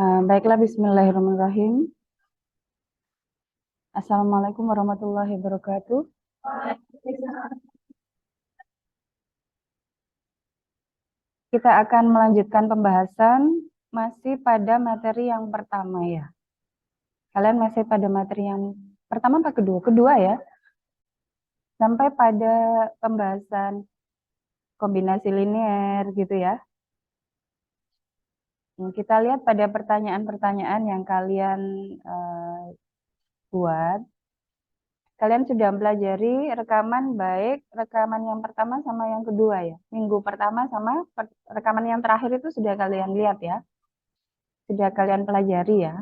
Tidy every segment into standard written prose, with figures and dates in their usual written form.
Baiklah, bismillahirrahmanirrahim. Assalamualaikum warahmatullahi wabarakatuh. Kita akan melanjutkan pembahasan masih pada materi yang pertama ya. Kalian masih pada materi yang pertama apa kedua? Kedua ya. Sampai pada pembahasan kombinasi linear gitu ya. Kita lihat pada pertanyaan-pertanyaan yang kalian buat. Kalian sudah mempelajari rekaman baik rekaman yang pertama sama yang kedua ya. Minggu pertama sama rekaman yang terakhir itu sudah kalian lihat ya. Sudah kalian pelajari ya.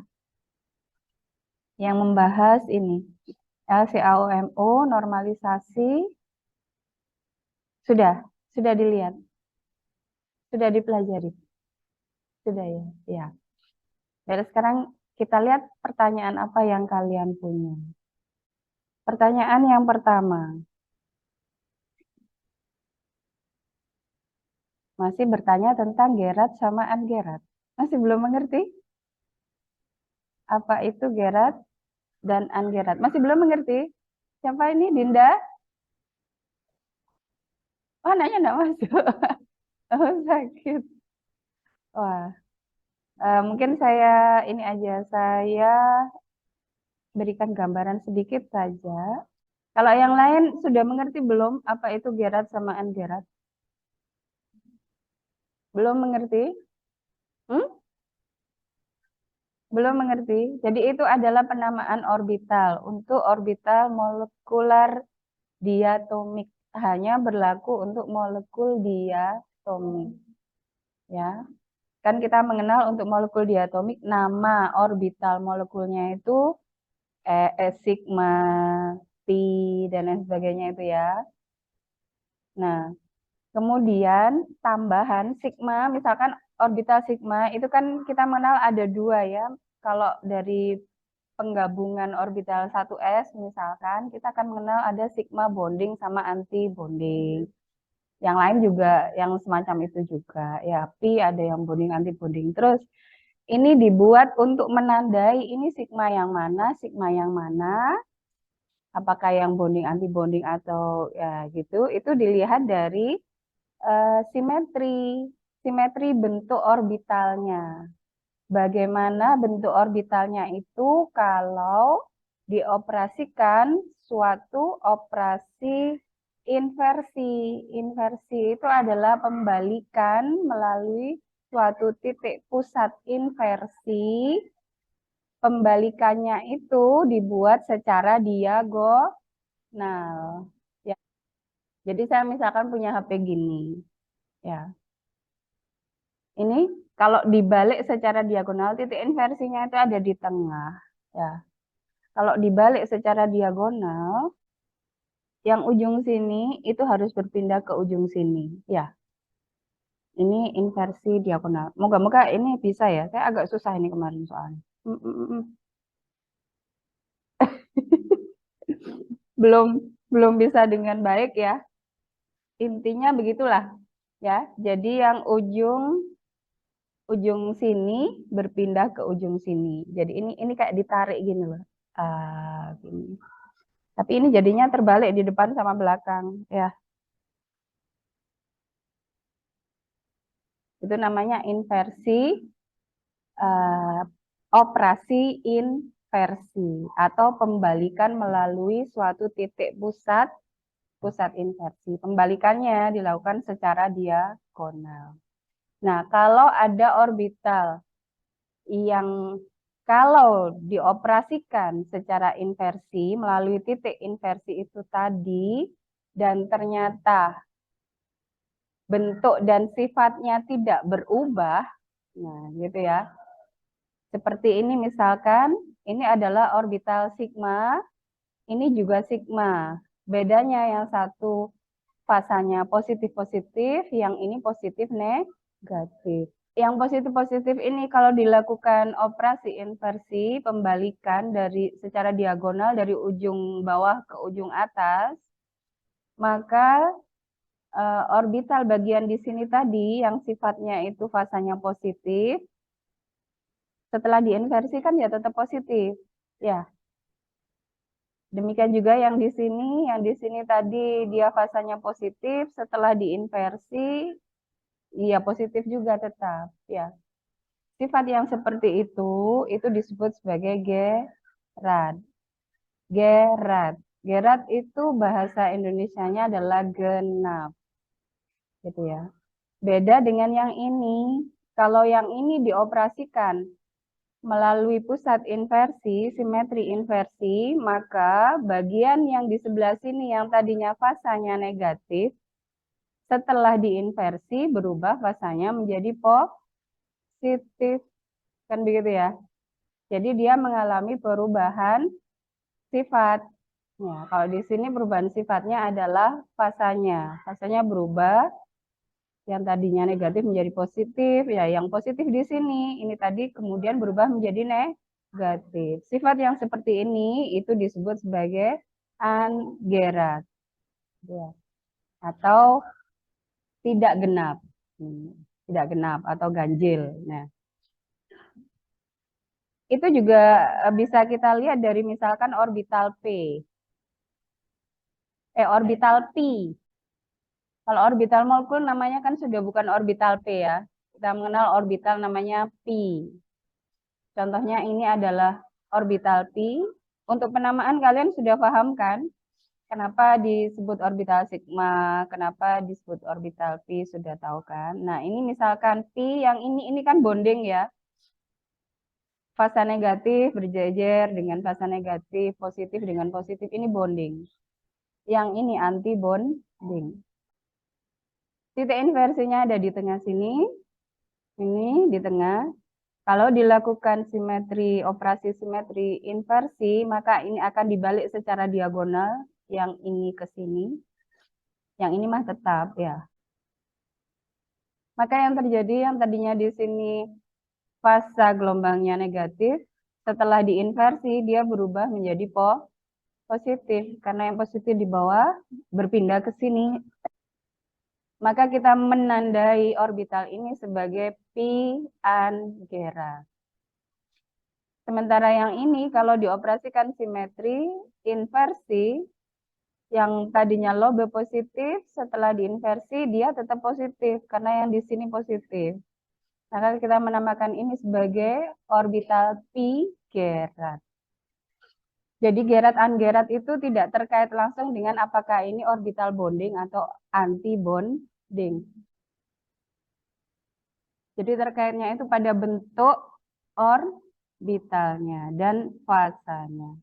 Yang membahas ini LCAOMO, normalisasi, sudah dilihat. Sudah dipelajari. Sudah ya. Ya. Dari sekarang kita lihat pertanyaan apa yang kalian punya. Pertanyaan yang pertama. Masih bertanya tentang Gerard sama Ungerard. Masih belum mengerti? Apa itu Gerard dan Ungerard? Masih belum mengerti? Siapa ini? Dinda? Oh, nanya enggak masuk. Oh, sakit. Wah, mungkin saya ini aja, saya berikan gambaran sedikit saja. Kalau yang lain sudah mengerti belum apa itu Gerard sama Ungerard? Belum mengerti? Hmm? Belum mengerti. Jadi itu adalah penamaan orbital untuk orbital molekular diatomik. Hanya berlaku untuk molekul diatomik. Ya. Kan kita mengenal untuk molekul diatomik nama orbital molekulnya itu sigma, pi, dan lain sebagainya itu ya. Nah, kemudian tambahan sigma, misalkan orbital sigma itu kan kita mengenal ada dua ya. Kalau dari penggabungan orbital 1s misalkan, kita akan mengenal ada sigma bonding sama anti bonding. Yang lain juga yang semacam itu juga. Ya, pi ada yang bonding anti bonding. Terus ini dibuat untuk menandai ini sigma yang mana, sigma yang mana, apakah yang bonding anti bonding atau ya gitu. Itu dilihat dari simetri bentuk orbitalnya. Bagaimana bentuk orbitalnya itu kalau dioperasikan suatu operasi inversi. Inversi itu adalah pembalikan melalui suatu titik pusat inversi. Pembalikannya itu dibuat secara diagonal. Ya. Jadi saya misalkan punya HP gini. Ya. Ini kalau dibalik secara diagonal, titik inversinya itu ada di tengah. Ya. Kalau dibalik secara diagonal, yang ujung sini itu harus berpindah ke ujung sini. Ya, ini inversi diagonal. Moga-moga ini bisa ya. Saya agak susah ini kemarin soalnya. Belum belum bisa dengan baik ya. Intinya begitulah ya. Jadi yang ujung sini berpindah ke ujung sini. Jadi ini kayak ditarik gini loh. Gini. Tapi ini jadinya terbalik di depan sama belakang ya. Itu namanya inversi, uh, operasi inversi atau pembalikan melalui suatu titik pusat inversi. Pembalikannya dilakukan secara diagonal. Nah, kalau ada orbital yang kalau dioperasikan secara inversi melalui titik inversi itu tadi dan ternyata bentuk dan sifatnya tidak berubah, nah gitu ya. Seperti ini misalkan, ini adalah orbital sigma, ini juga sigma. Bedanya yang satu fasanya positif-positif, yang ini positif negatif. Yang positif-positif ini kalau dilakukan operasi inversi, pembalikan dari secara diagonal dari ujung bawah ke ujung atas, maka orbital bagian di sini tadi yang sifatnya itu fasanya positif, Setelah diinversi kan ya tetap positif. Ya. Demikian juga yang di sini tadi dia fasanya positif, setelah diinversi iya positif juga tetap, ya. Sifat yang seperti itu disebut sebagai gerat. Gerat. Gerat itu bahasa Indonesianya adalah genap. Gitu ya. Beda dengan yang ini. Kalau yang ini dioperasikan melalui pusat inversi, simetri inversi, maka bagian yang di sebelah sini yang tadinya fasanya negatif, setelah diinversi berubah fasanya menjadi positif. Kan begitu ya. Jadi dia mengalami perubahan sifat. Ya, kalau di sini perubahan sifatnya adalah fasanya. Fasanya berubah, yang tadinya negatif menjadi positif. Ya, yang positif di sini, ini tadi kemudian berubah menjadi negatif. Sifat yang seperti ini itu disebut sebagai angerat. Ya. Atau tidak genap. Tidak genap atau ganjil. Nah, itu juga bisa kita lihat dari misalkan orbital P. Orbital Pi. Kalau orbital molekul namanya kan sudah bukan orbital P ya. Kita mengenal orbital namanya Pi. Contohnya ini adalah orbital Pi. Untuk penamaan kalian sudah paham kan? Kenapa disebut orbital sigma, kenapa disebut orbital Pi, sudah tahu kan? Nah, ini misalkan Pi yang ini kan bonding ya. Fasa negatif berjejer dengan fasa negatif, positif dengan positif, ini bonding. Yang ini anti bonding. Titik inversinya ada di tengah sini, ini di tengah. Kalau dilakukan simetri, operasi simetri inversi, maka ini akan dibalik secara diagonal, yang ini ke sini, yang ini mah tetap ya. Maka yang terjadi yang tadinya di sini fasa gelombangnya negatif, setelah diinversi dia berubah menjadi positif, karena yang positif di bawah berpindah ke sini. Maka kita menandai orbital ini sebagai pi angera. Sementara yang ini kalau dioperasikan simetri inversi, yang tadinya lobe positif, setelah diinversi dia tetap positif karena yang di sini positif. Maka kita menamakan ini sebagai orbital pi gerat. Jadi gerat angerat itu tidak terkait langsung dengan apakah ini orbital bonding atau anti bonding. Jadi terkaitnya itu pada bentuk orbitalnya dan fasanya.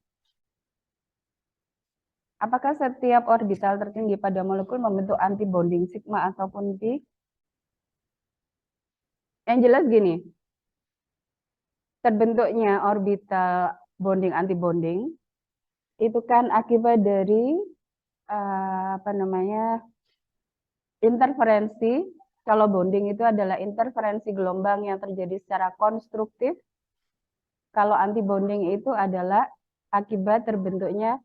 Apakah setiap orbital tertinggi pada molekul membentuk anti bonding sigma ataupun pi? Yang jelas gini, terbentuknya orbital bonding anti bonding itu kan akibat dari interferensi. Kalau bonding itu adalah interferensi gelombang yang terjadi secara konstruktif. Kalau anti bonding itu adalah akibat terbentuknya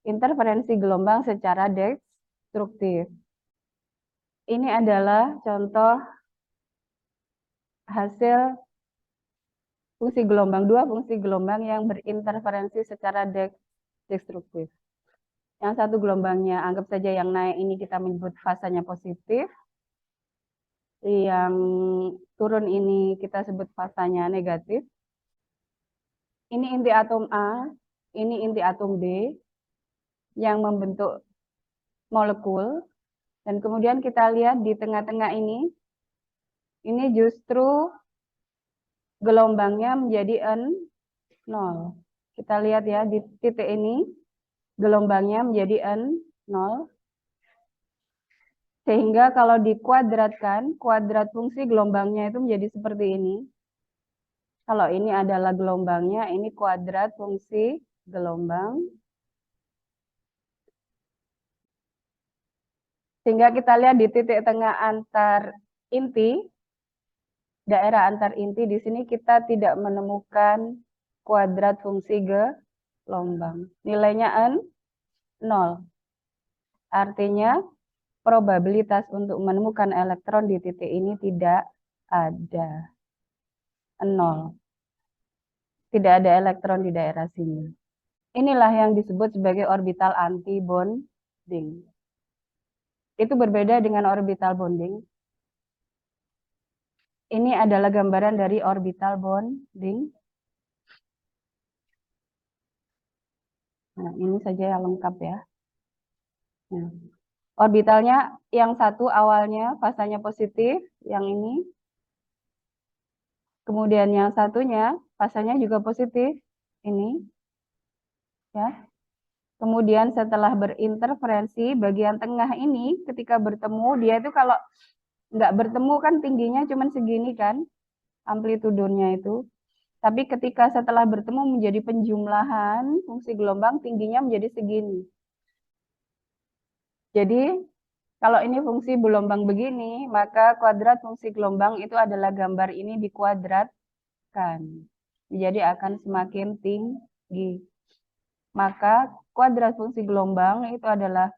interferensi gelombang secara destruktif. Ini adalah contoh hasil fungsi gelombang, dua fungsi gelombang yang berinterferensi secara destruktif. Yang satu gelombangnya, anggap saja yang naik ini kita menyebut fasanya positif. Yang turun ini kita sebut fasanya negatif. Ini inti atom A, ini inti atom B yang membentuk molekul. Dan kemudian kita lihat di tengah-tengah ini justru gelombangnya menjadi N0. Kita lihat ya di titik ini, gelombangnya menjadi N0. Sehingga kalau dikuadratkan, kuadrat fungsi gelombangnya itu menjadi seperti ini. Kalau ini adalah gelombangnya, ini kuadrat fungsi gelombang. Sehingga kita lihat di titik tengah antar inti, daerah antar inti, di sini kita tidak menemukan kuadrat fungsi gelombang. Nilainya N0. Artinya probabilitas untuk menemukan elektron di titik ini tidak ada. 0. tidak ada elektron di daerah sini. Inilah yang disebut sebagai orbital anti-bonding. Itu berbeda dengan orbital bonding. Ini adalah gambaran dari orbital bonding. Nah, ini saja yang lengkap ya. Nah, orbitalnya yang satu awalnya fasanya positif, yang ini. Kemudian yang satunya fasanya juga positif, ini. Ya. Kemudian setelah berinterferensi, bagian tengah ini ketika bertemu, dia itu kalau nggak bertemu kan tingginya cuma segini kan, amplitudenya itu. Tapi ketika setelah bertemu menjadi penjumlahan fungsi gelombang, tingginya menjadi segini. Jadi kalau ini fungsi gelombang begini, maka kuadrat fungsi gelombang itu adalah gambar ini dikuadratkan. Jadi akan semakin tinggi. Maka kuadrat fungsi gelombang itu adalah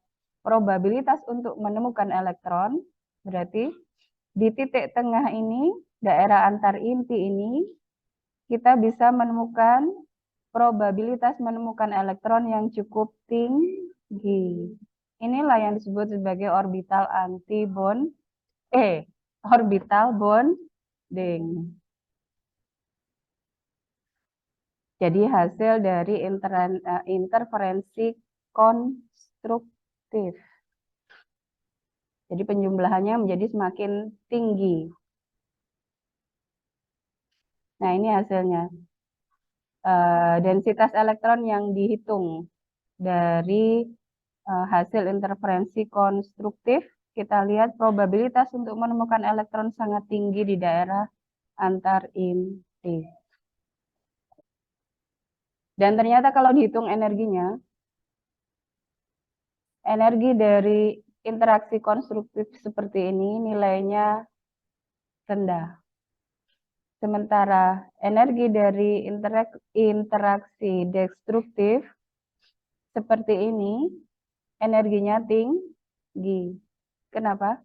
probabilitas untuk menemukan elektron. Berarti di titik tengah ini, daerah antar inti ini, kita bisa menemukan probabilitas menemukan elektron yang cukup tinggi. Inilah yang disebut sebagai orbital orbital bonding. Jadi hasil dari interferensi konstruktif. Jadi penjumlahannya menjadi semakin tinggi. Nah, ini hasilnya. Densitas elektron yang dihitung dari hasil interferensi konstruktif, kita lihat probabilitas untuk menemukan elektron sangat tinggi di daerah antar inti. Dan ternyata kalau dihitung energinya, energi dari interaksi konstruktif seperti ini nilainya rendah. Sementara energi dari interaksi destruktif seperti ini, energinya tinggi. Kenapa?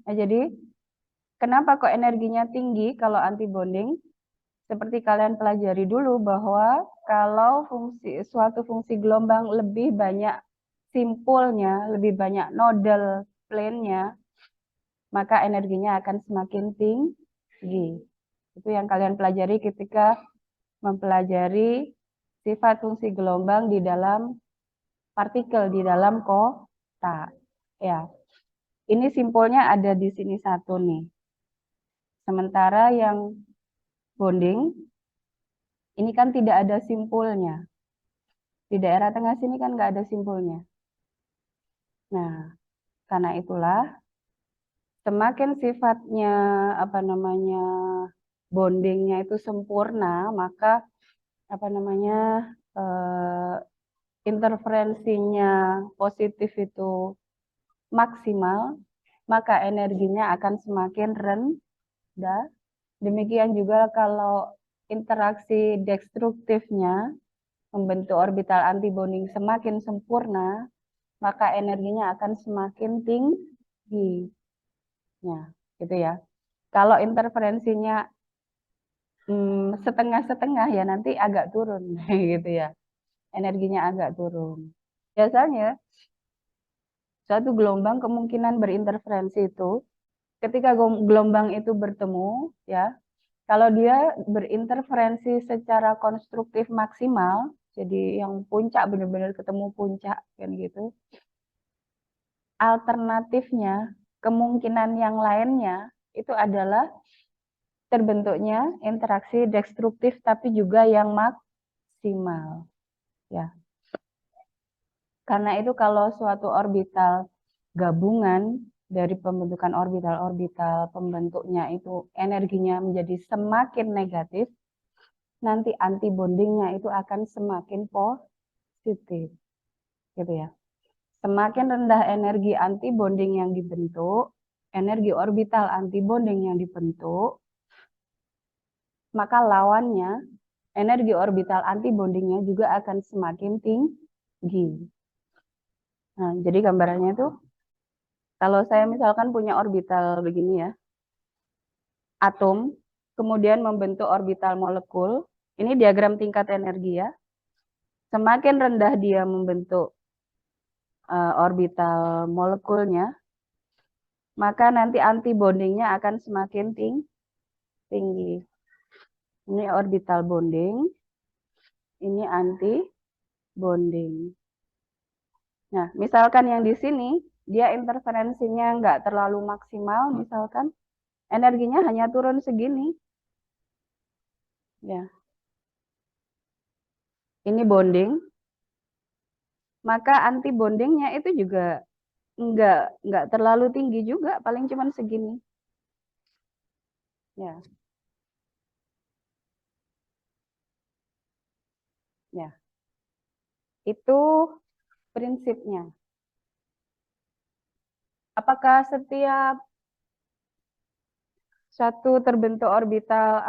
Nah, jadi kenapa kok energinya tinggi kalau antibonding? Seperti kalian pelajari dulu bahwa kalau suatu fungsi gelombang lebih banyak simpulnya, lebih banyak nodal plane-nya, maka energinya akan semakin tinggi. Itu yang kalian pelajari ketika mempelajari sifat fungsi gelombang di dalam partikel, di dalam kotak. Ya, ini simpulnya ada di sini satu nih. Sementara yang bonding, ini kan tidak ada simpulnya. Di daerah tengah sini kan nggak ada simpulnya. Nah, karena itulah semakin sifatnya bondingnya itu sempurna, maka interferensinya positif itu maksimal, maka energinya akan semakin rendah. Demikian juga kalau interaksi destruktifnya membentuk orbital antibonding semakin sempurna, maka energinya akan semakin tinggi. Ya, gitu ya. Kalau interferensinya setengah-setengah ya nanti agak turun gitu ya. Energinya agak turun. Biasanya suatu gelombang kemungkinan berinterferensi itu ketika gelombang itu bertemu ya, kalau dia berinterferensi secara konstruktif maksimal, jadi yang puncak benar-benar ketemu puncak kan gitu. Alternatifnya, kemungkinan yang lainnya itu adalah terbentuknya interaksi destruktif tapi juga yang maksimal. Ya. Karena itu kalau suatu orbital gabungan dari pembentukan orbital-orbital pembentuknya itu energinya menjadi semakin negatif, nanti antibondingnya itu akan semakin positif. Gitu ya. Semakin rendah energi antibonding yang dibentuk, energi orbital antibonding yang dibentuk, maka lawannya energi orbital antibondingnya juga akan semakin tinggi. Nah, jadi gambarannya itu kalau saya misalkan punya orbital begini ya, atom kemudian membentuk orbital molekul. Ini diagram tingkat energi ya. Semakin rendah dia membentuk orbital molekulnya, maka nanti antibondingnya akan semakin tinggi. Ini orbital bonding, ini anti bonding. Nah, misalkan yang di sini, dia interferensinya nggak terlalu maksimal, misalkan energinya hanya turun segini. Ya. Ini bonding, maka anti bondingnya itu juga nggak terlalu tinggi juga, paling cuma segini. Ya. Ya. Itu prinsipnya. Apakah setiap satu terbentuk orbital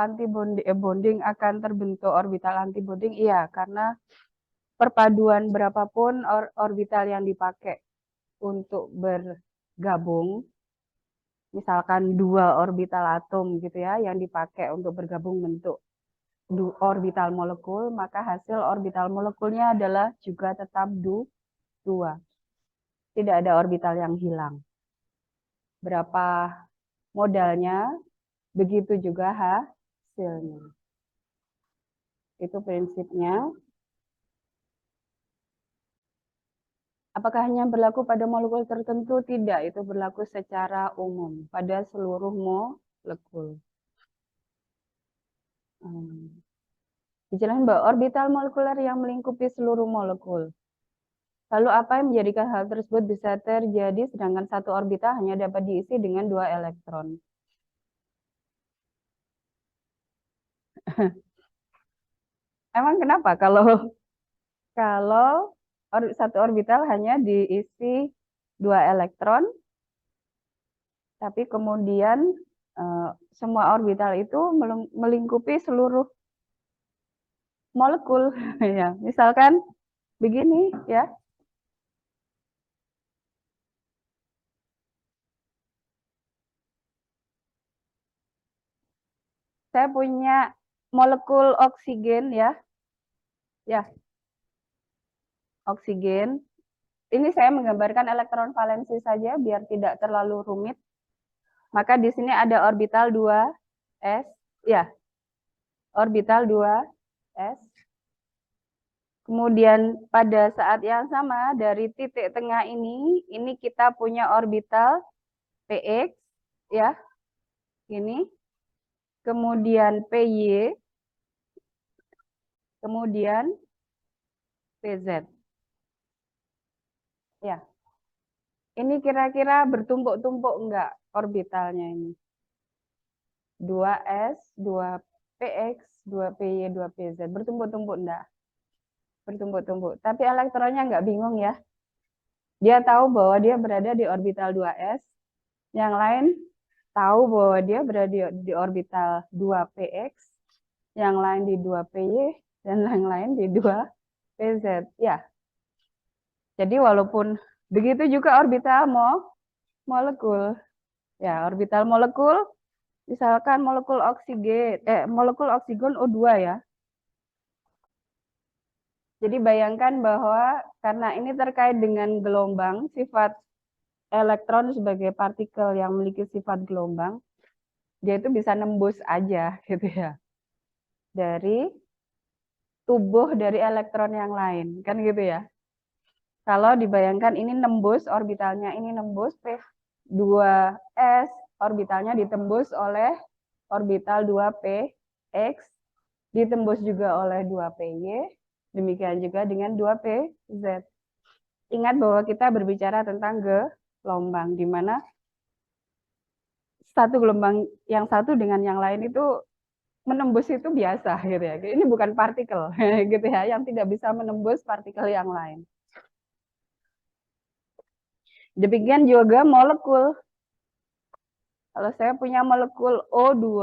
bonding akan terbentuk orbital antibonding? Iya, karena perpaduan berapapun orbital yang dipakai untuk bergabung, misalkan 2 orbital atom gitu ya, yang dipakai untuk bergabung bentuk orbital molekul, maka hasil orbital molekulnya adalah juga tetap 2. Tidak ada orbital yang hilang. Berapa modalnya, begitu juga hasilnya. Itu prinsipnya. Apakah hanya berlaku pada molekul tertentu? Tidak, itu berlaku secara umum pada seluruh molekul. Dijelaskan bahwa orbital molekuler yang melingkupi seluruh molekul. Lalu apa yang menjadikan hal tersebut bisa terjadi sedangkan satu orbital hanya dapat diisi dengan 2 elektron? Emang kenapa kalau satu orbital hanya diisi 2 elektron, tapi kemudian semua orbital itu melingkupi seluruh molekul? Ya, misalkan begini ya. Saya punya molekul oksigen ya. Ya. Oksigen. Ini saya menggambarkan elektron valensi saja biar tidak terlalu rumit. Maka di sini ada orbital 2s, ya. Orbital 2s. Kemudian pada saat yang sama dari titik tengah ini kita punya orbital px, ya. Ini. Kemudian py, kemudian pz. Ya. Ini kira-kira bertumpuk-tumpuk enggak orbitalnya ini? 2s, 2px, 2py, 2pz. Bertumpuk-tumpuk enggak? Bertumpuk-tumpuk. Tapi elektronnya enggak bingung ya. Dia tahu bahwa dia berada di orbital 2s. Yang lain tahu bahwa dia berada di orbital 2px. Yang lain di 2py. Dan yang lain di 2pz. Ya. Jadi walaupun begitu juga orbital molekul. Ya, orbital molekul, misalkan molekul oksigen O2 ya. Jadi bayangkan bahwa karena ini terkait dengan gelombang, sifat elektron sebagai partikel yang memiliki sifat gelombang, dia itu bisa nembus aja gitu ya. Dari tubuh dari elektron yang lain, kan gitu ya. Kalau dibayangkan ini nembus, orbitalnya ini nembus P2s, orbitalnya ditembus oleh orbital 2px, ditembus juga oleh 2py, demikian juga dengan 2pz. Ingat bahwa kita berbicara tentang gelombang, di mana satu gelombang yang satu dengan yang lain itu menembus itu biasa gitu ya. Ini bukan partikel gitu ya, yang tidak bisa menembus partikel yang lain. Demikian juga molekul. Kalau saya punya molekul O2,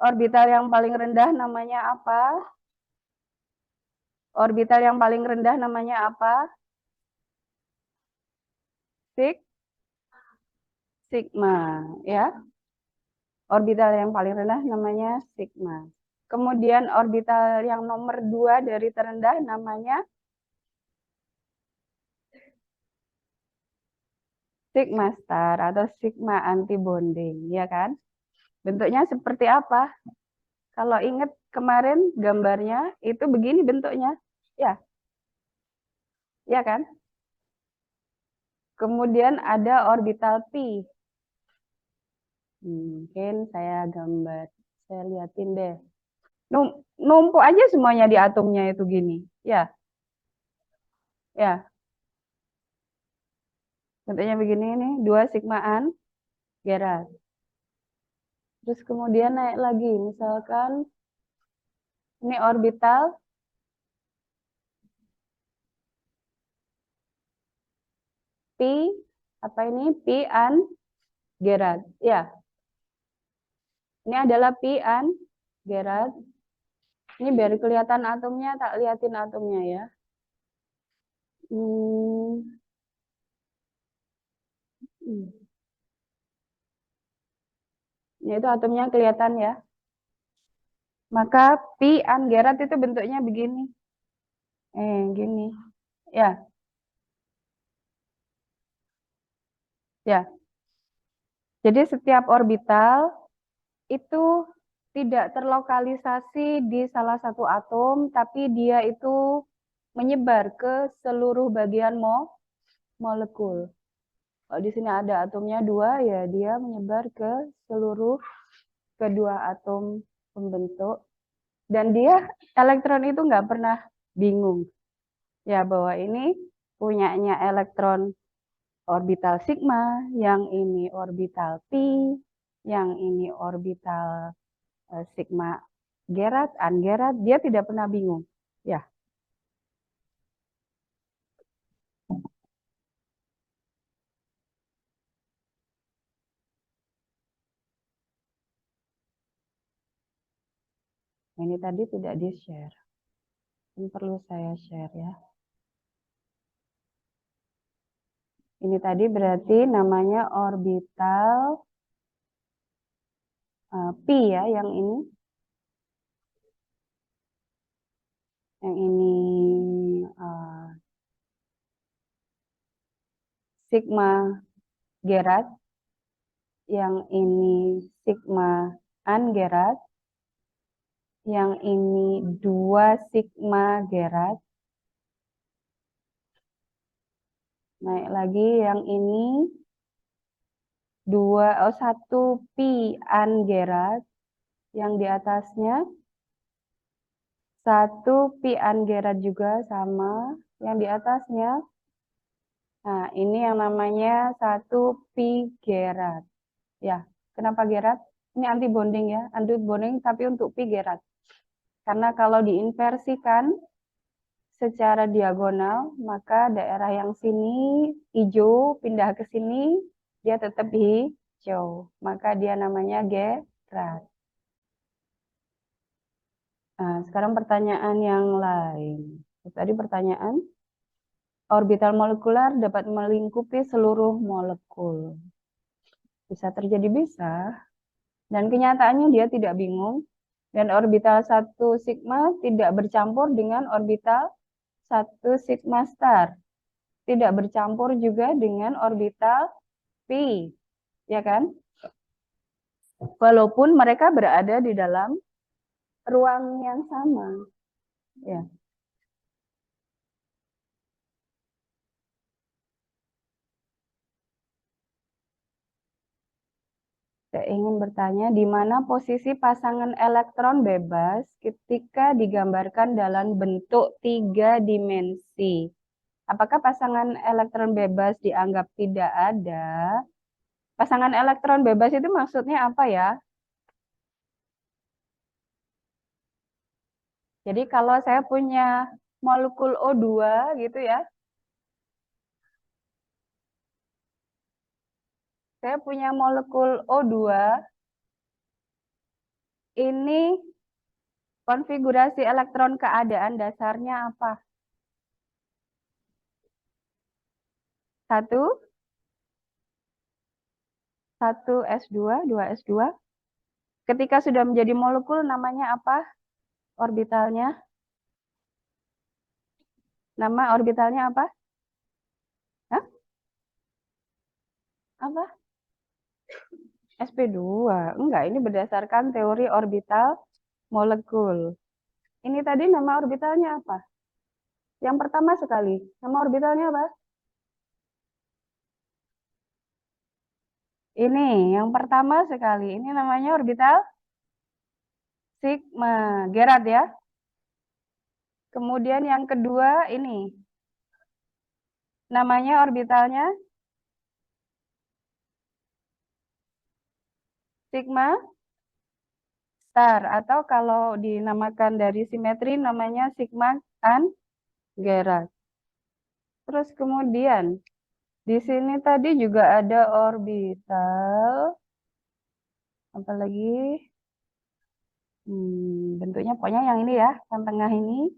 orbital yang paling rendah namanya apa? Orbital yang paling rendah namanya apa? Sigma, ya. Orbital yang paling rendah namanya sigma. Kemudian orbital yang nomor 2 dari terendah namanya sigma star atau sigma antibonding, ya kan? Bentuknya seperti apa? Kalau ingat kemarin gambarnya itu begini bentuknya. Ya, ya kan? Kemudian ada orbital pi. Mungkin saya gambar, saya liatin deh. Numpuk aja semuanya di atomnya itu gini. Ya, ya. Bentuknya begini nih, 2 sigmaan Gerard. Terus kemudian naik lagi, misalkan ini orbital pi, apa ini? Pi an Gerard. Ya, ini adalah pi an Gerard. Ini biar kelihatan atomnya, tak liatin atomnya ya. Hmm. Ya, itu atomnya kelihatan ya. Maka pi an Gerard itu bentuknya begini. Gini. Ya, ya. Jadi setiap orbital itu tidak terlokalisasi di salah satu atom, tapi dia itu menyebar ke seluruh bagian molekul. Kalau di sini ada atomnya 2, ya dia menyebar ke seluruh kedua atom pembentuk. Dan dia elektron itu nggak pernah bingung. Ya, bahwa ini punyanya elektron orbital sigma, yang ini orbital pi, yang ini orbital sigma Gerard, Gerard, dia tidak pernah bingung. Ya, ini tadi tidak di-share. Ini perlu saya share ya. Ini tadi berarti namanya orbital pi ya, yang ini. Yang ini sigma Gerard, yang ini sigma Gerard, yang ini 2 sigma Gerard. Naik lagi yang ini 1 pi Gerard, yang di atasnya 1 pi Gerard juga sama, yang di atasnya. Nah, ini yang namanya 1 pi Gerard. Ya, kenapa Gerard? Ini anti bonding ya, anti bonding tapi untuk pi Gerard. Karena kalau diinversikan secara diagonal, maka daerah yang sini hijau pindah ke sini, dia tetap hijau. Maka dia namanya Gerard. Nah, sekarang pertanyaan yang lain. Tadi pertanyaan, orbital molekular dapat melingkupi seluruh molekul. Bisa terjadi, bisa. Dan kenyataannya dia tidak bingung. Dan orbital 1 sigma tidak bercampur dengan orbital 1 sigma star. Tidak bercampur juga dengan orbital pi. Ya kan? Walaupun mereka berada di dalam ruang yang sama. Ya. Saya ingin bertanya, di mana posisi pasangan elektron bebas ketika digambarkan dalam bentuk 3 dimensi? Apakah pasangan elektron bebas dianggap tidak ada? Pasangan elektron bebas itu maksudnya apa ya? Jadi kalau saya punya molekul O2 gitu ya, saya punya molekul O2, ini konfigurasi elektron keadaan dasarnya apa? 1 S2, 2 S2, Ketika sudah menjadi molekul, namanya apa? Orbitalnya? Nama orbitalnya apa? Hah? Apa? sp2. Enggak, ini berdasarkan teori orbital molekul. Ini tadi nama orbitalnya apa? Yang pertama sekali, nama orbitalnya apa? Ini, yang pertama sekali. Ini namanya orbital sigma. Gerard ya. Kemudian yang kedua ini. Namanya orbitalnya sigma star. Atau kalau dinamakan dari simetri namanya sigma and Gerard. Terus kemudian di sini tadi juga ada orbital. Apalagi bentuknya pokoknya yang ini ya, yang tengah ini.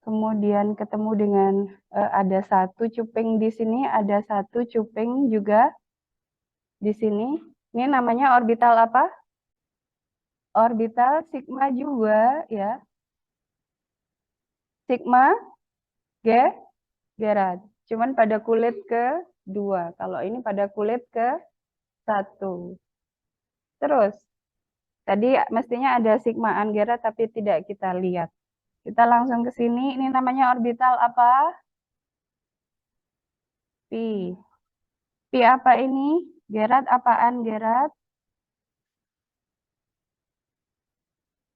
Kemudian ketemu dengan ada satu cuping di sini, ada satu cuping juga di sini. Ini namanya orbital apa? Orbital sigma juga ya. Sigma Gerard. Cuman pada kulit ke-2. Kalau ini pada kulit ke-1. Terus tadi mestinya ada sigma Gerard tapi tidak kita lihat. Kita langsung ke sini. Ini namanya orbital apa? Pi. Pi apa ini? Gerard apaan Gerard?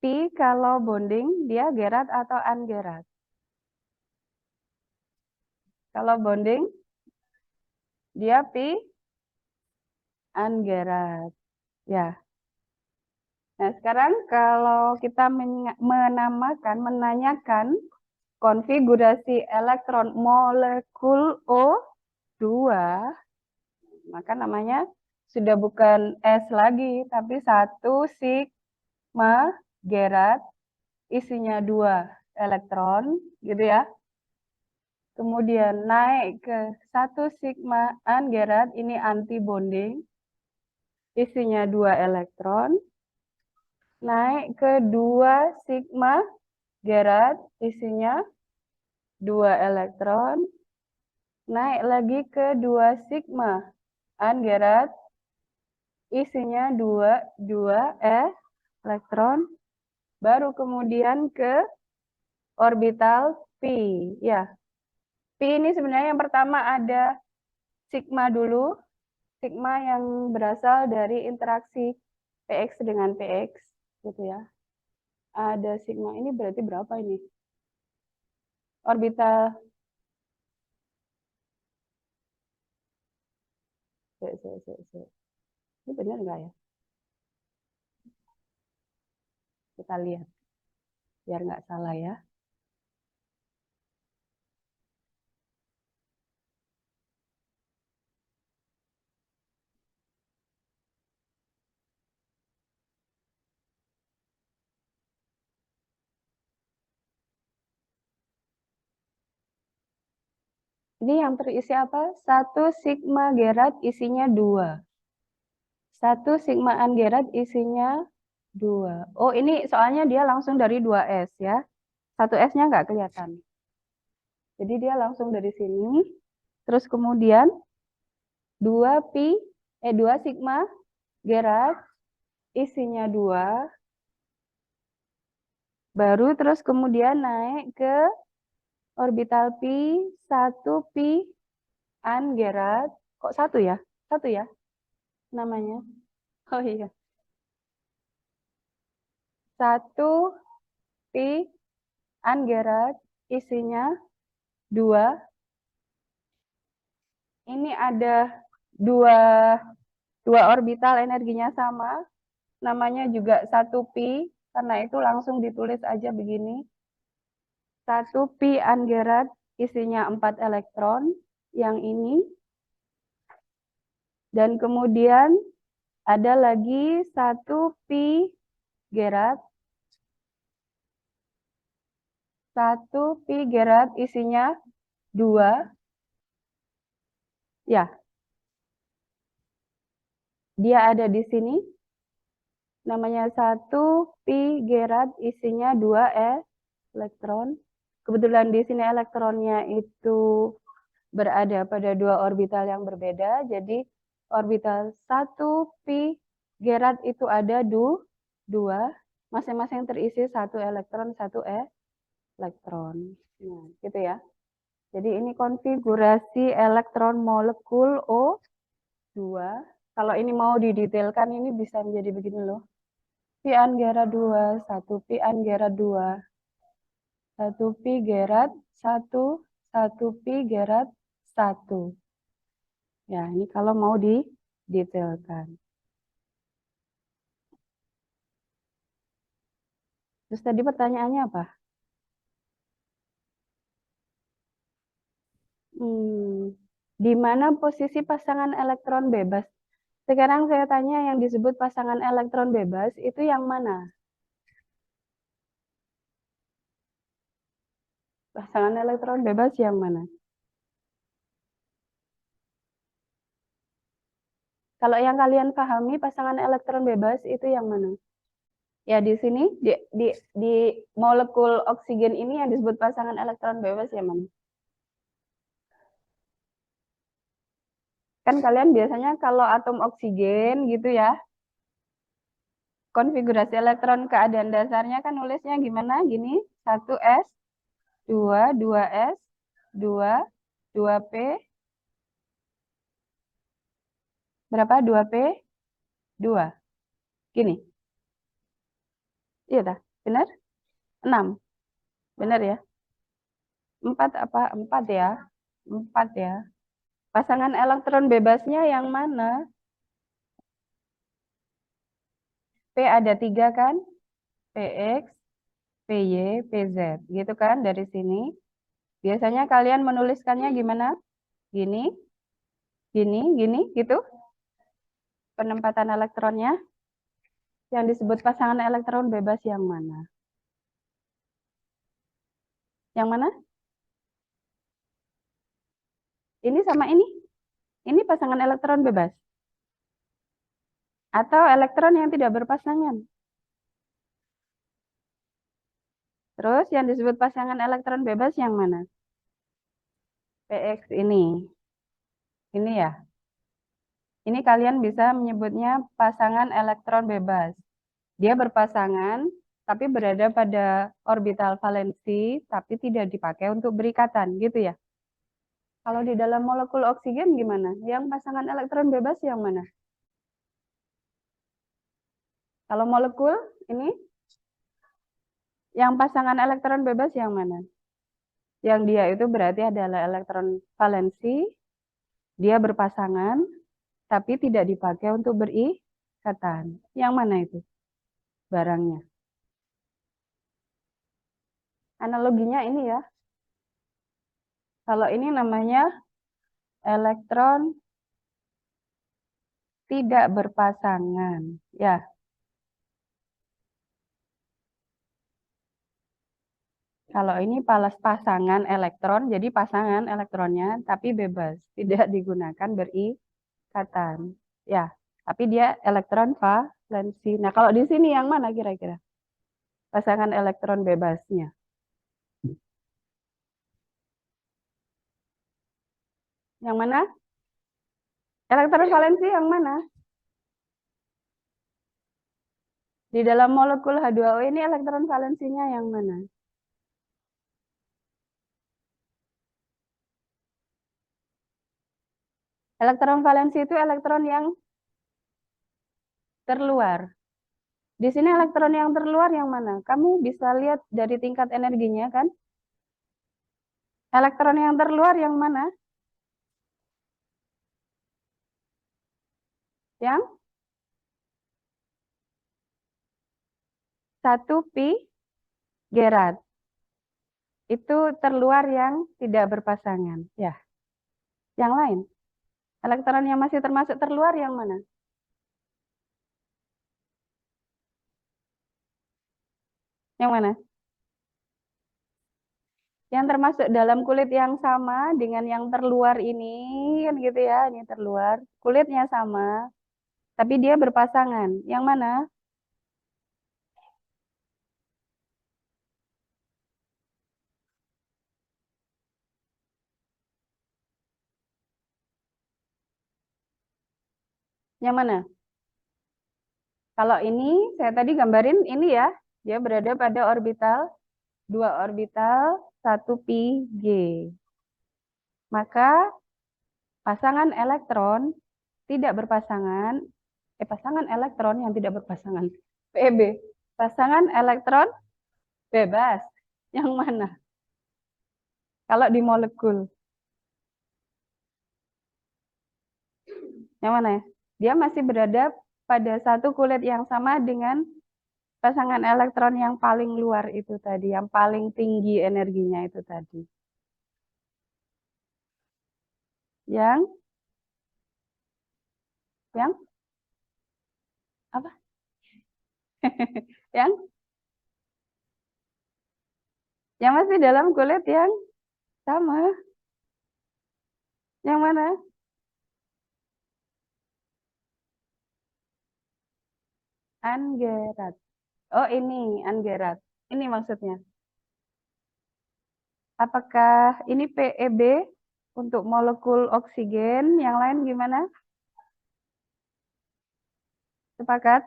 Pi kalau bonding dia Gerard atau Gerard? Kalau bonding dia Pi Gerard. Ya. Nah, sekarang kalau kita menanyakan konfigurasi elektron molekul O2, maka namanya sudah bukan S lagi, tapi 1 sigma Gerard, isinya 2 elektron, gitu ya. Kemudian naik ke 1 sigma Gerard, ini anti bonding, isinya 2 elektron. Naik ke 2 sigma Gerard, isinya 2 elektron. Naik lagi ke 2 sigma Gerard, isinya 2 elektron. Baru kemudian ke orbital Pi. Ya, Pi ini sebenarnya yang pertama ada sigma dulu. Sigma yang berasal dari interaksi Px dengan Px. Gitu ya. Ada sigma, ini berarti berapa ini? Orbital ini benar nggak ya? Kita lihat, biar nggak salah ya. Ini yang terisi apa? 1 sigma Gerard isinya 2. 1 sigma Gerard isinya 2. Oh, ini soalnya dia langsung dari 2S ya. 1 S-nya nggak kelihatan. Jadi dia langsung dari sini. Terus kemudian 2 sigma Gerard isinya 2. Baru terus kemudian naik ke orbital pi, 1 pi Gerard. Kok 1 ya? 1 ya namanya. Oh iya. 1 pi Gerard isinya 2. Ini ada dua orbital energinya sama. Namanya juga 1 pi. Karena itu langsung ditulis aja begini. 1 pi Gerard isinya 4 elektron. Yang ini. Dan kemudian ada lagi 1 pi Gerard. 1 pi Gerard isinya 2. Ya. Dia ada di sini. namanya 1 pi gerad isinya 2 elektron. Kebetulan di sini elektronnya itu berada pada 2 orbital yang berbeda. Jadi orbital 1 pi gerad itu ada 2, masing-masing terisi 1 elektron, 1 elektron. Nah, gitu ya. Jadi ini konfigurasi elektron molekul O2. Kalau ini mau didetailkan, ini bisa menjadi begini loh. Pi Angera 2, 1 pi Angera 2, 1 pi gerad 1, 1 pi gerad 1. Ya, ini kalau mau didetailkan. Terus tadi pertanyaannya apa? Di mana posisi pasangan elektron bebas? Sekarang saya tanya yang disebut pasangan elektron bebas itu yang mana? Pasangan elektron bebas yang mana? Kalau yang kalian pahami pasangan elektron bebas itu yang mana? Ya di sini di molekul oksigen ini yang disebut pasangan elektron bebas yang mana? Kan kalian biasanya kalau atom oksigen gitu ya, konfigurasi elektron keadaan dasarnya kan nulisnya gimana? Gini, 1s, 2s, 2p, berapa? 2p, 2. Gini. Iya dah, benar? 6. Benar ya? 4 apa? 4 ya? 4 ya. Pasangan elektron bebasnya yang mana? P ada 3 kan? PX, PY, PZ. Gitu kan dari sini. Biasanya kalian menuliskannya gimana? Gini, gini, gitu. Penempatan elektronnya. Yang disebut pasangan elektron bebas yang mana? Yang mana? Ini sama ini. Ini pasangan elektron bebas. Atau elektron yang tidak berpasangan. Terus yang disebut pasangan elektron bebas yang mana? PX ini. Ini ya. Ini kalian bisa menyebutnya pasangan elektron bebas. Dia berpasangan, tapi berada pada orbital valensi, tapi tidak dipakai untuk berikatan, gitu ya. Kalau di dalam molekul oksigen gimana? Yang pasangan elektron bebas yang mana? Kalau molekul ini, yang pasangan elektron bebas yang mana? Yang dia itu berarti adalah elektron valensi, dia berpasangan, tapi tidak dipakai untuk berikatan. Yang mana itu barangnya? Analoginya ini ya. Kalau ini namanya elektron tidak berpasangan. Ya, kalau ini pasangan elektron, jadi pasangan elektronnya, tapi bebas. Tidak digunakan berikatan. Ya, tapi dia elektron valensi. Nah, kalau di sini yang mana kira-kira? Pasangan elektron bebasnya. Yang mana? Elektron valensi yang mana? Di dalam molekul H2O ini elektron valensinya yang mana? Elektron valensi itu elektron yang terluar. Di sini elektron yang terluar yang mana? Kamu bisa lihat dari tingkat energinya kan? Elektron yang terluar yang mana? Yang 1 pi gerad. Itu terluar yang tidak berpasangan. Ya. Yang lain. Elektron yang masih termasuk terluar yang mana? Yang mana? Yang termasuk dalam kulit yang sama dengan yang terluar ini, kan gitu ya, ini terluar. Kulitnya sama, tapi dia berpasangan. Yang mana? Yang mana? Kalau ini, saya tadi gambarin ini ya, dia berada pada orbital, 2 orbital, 1 pi G. Maka pasangan elektron tidak berpasangan, pasangan elektron yang tidak berpasangan, PEB, pasangan elektron bebas, yang mana? Kalau di molekul, yang mana ya? Dia masih berada pada satu kulit yang sama dengan pasangan elektron yang paling luar itu tadi, yang paling tinggi energinya itu tadi. Yang apa? yang masih dalam kulit yang sama. Yang mana? Anggerat. Oh, ini anggerat. Ini maksudnya. Apakah ini PEB untuk molekul oksigen? Yang lain gimana? Sepakat?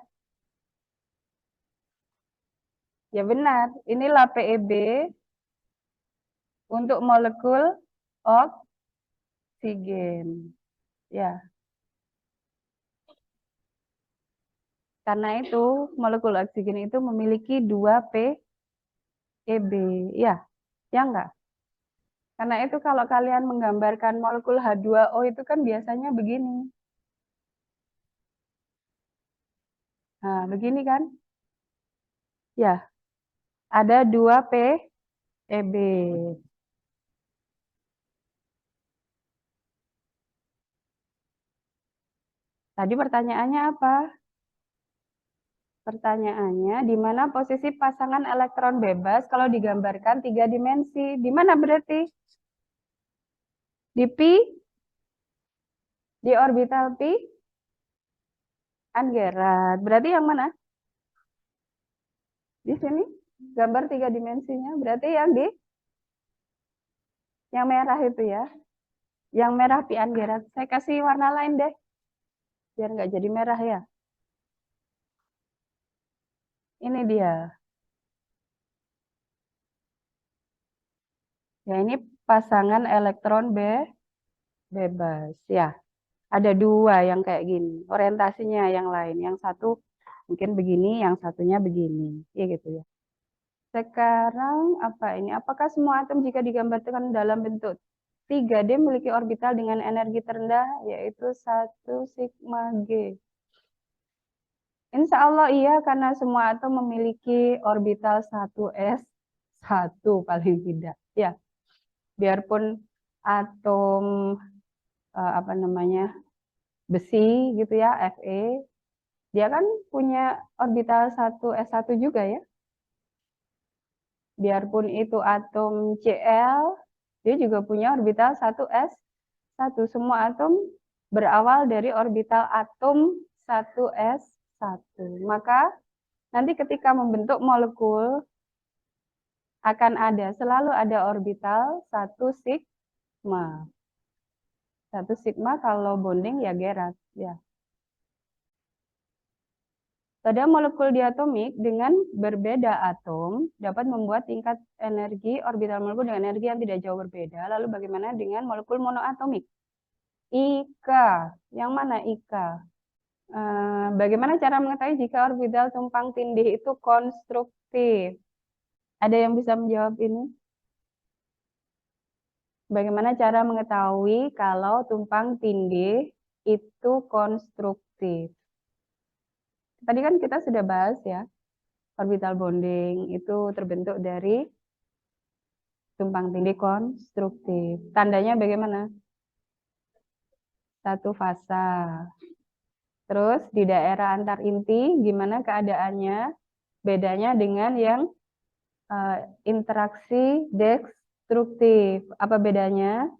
Ya benar. Inilah PEB untuk molekul oksigen. Ya. Karena itu molekul oksigen itu memiliki 2 PEB. Ya. Ya enggak? Karena itu kalau kalian menggambarkan molekul H2O itu kan biasanya begini. Nah, begini kan? Ya, ada 2 PEB. Tadi pertanyaannya apa? Pertanyaannya, di mana posisi pasangan elektron bebas kalau digambarkan 3 dimensi? Di mana berarti? Di pi? Di orbital pi? Anggerat. Berarti yang mana? Di sini? Gambar 3 dimensinya. Berarti yang merah itu ya. Yang merah pi Anggerat. Saya kasih warna lain deh. Biar nggak jadi merah ya. Ini dia. Ya, ini pasangan elektron bebas. Ya, ada 2 yang kayak gini. Orientasinya yang lain. Yang satu mungkin begini, yang satunya begini. Ya gitu ya. Sekarang apa ini? Apakah semua atom jika digambarkan dalam bentuk 3D memiliki orbital dengan energi terendah, yaitu 1 sigma G? Insya Allah iya, karena semua atom memiliki orbital 1s1 paling tidak. Ya, biarpun atom apa namanya besi gitu ya, Fe, dia kan punya orbital 1s1 juga ya. Biarpun itu atom Cl, dia juga punya orbital 1s1. Semua atom berawal dari orbital atom 1s1. Maka nanti ketika membentuk molekul akan selalu ada orbital 1 sigma. 1 sigma kalau bonding ya Gerard ya. Pada molekul diatomik dengan berbeda atom dapat membuat tingkat energi orbital molekul dengan energi yang tidak jauh berbeda. Lalu bagaimana dengan molekul monoatomik? Ika. Yang mana Ika? Bagaimana cara mengetahui jika orbital tumpang tindih itu konstruktif? Ada yang bisa menjawab ini? Bagaimana cara mengetahui kalau tumpang tindih itu konstruktif? Tadi kan kita sudah bahas ya, orbital bonding itu terbentuk dari tumpang tindih konstruktif. Tandanya bagaimana? Satu fasa. Terus di daerah antar inti gimana keadaannya? Bedanya dengan yang interaksi destruktif. Apa bedanya?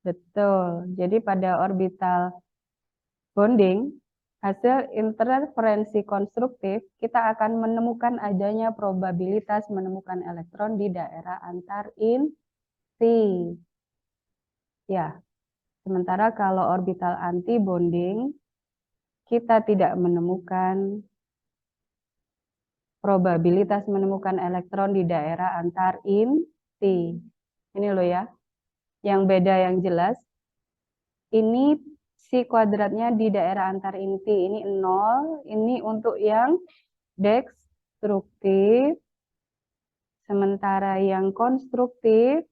Betul. Jadi pada orbital bonding, hasil interferensi konstruktif, kita akan menemukan adanya probabilitas menemukan elektron di daerah antar inti. Ya, sementara kalau orbital anti bonding, kita tidak menemukan probabilitas menemukan elektron di daerah antar inti. Ini loh ya, yang beda yang jelas. Ini si kuadratnya di daerah antar inti, ini 0, ini untuk yang destruktif, sementara yang konstruktif,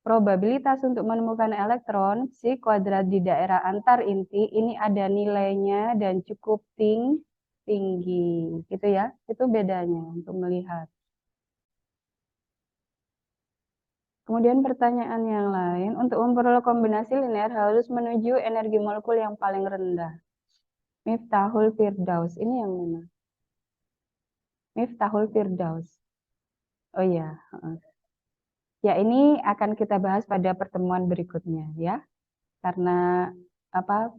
probabilitas untuk menemukan elektron, si kuadrat di daerah antar inti, ini ada nilainya dan cukup tinggi, gitu ya. Itu bedanya untuk melihat. Kemudian pertanyaan yang lain, untuk memperoleh kombinasi linear harus menuju energi molekul yang paling rendah. Miftahul Firdaus, ini yang mana? Miftahul Firdaus. Oh iya. Ya, ini akan kita bahas pada pertemuan berikutnya ya. Karena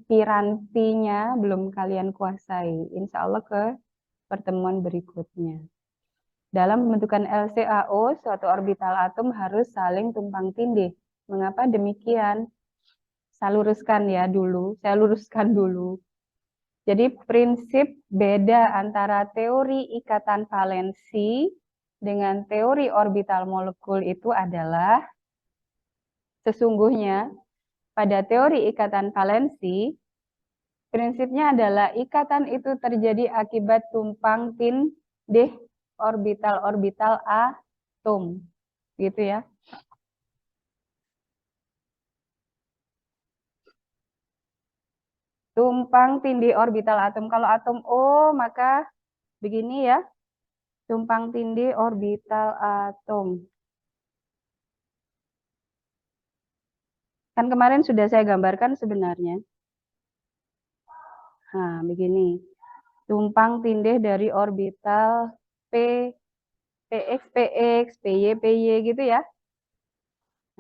pirantinya belum kalian kuasai. Insya Allah ke pertemuan berikutnya. Dalam pembentukan LCAO, suatu orbital atom harus saling tumpang tindih. Mengapa demikian? Saya luruskan dulu. Jadi prinsip beda antara teori ikatan valensi dengan teori orbital molekul itu adalah sesungguhnya pada teori ikatan valensi, prinsipnya adalah ikatan itu terjadi akibat tumpang tindih orbital-orbital atom. Gitu ya. Tumpang tindih orbital atom. Kalau atom O, maka begini ya. Tumpang tindih orbital atom. Kan kemarin sudah saya gambarkan sebenarnya. Nah, begini. Tumpang tindih dari orbital P, PX, PX, PY, PY gitu ya.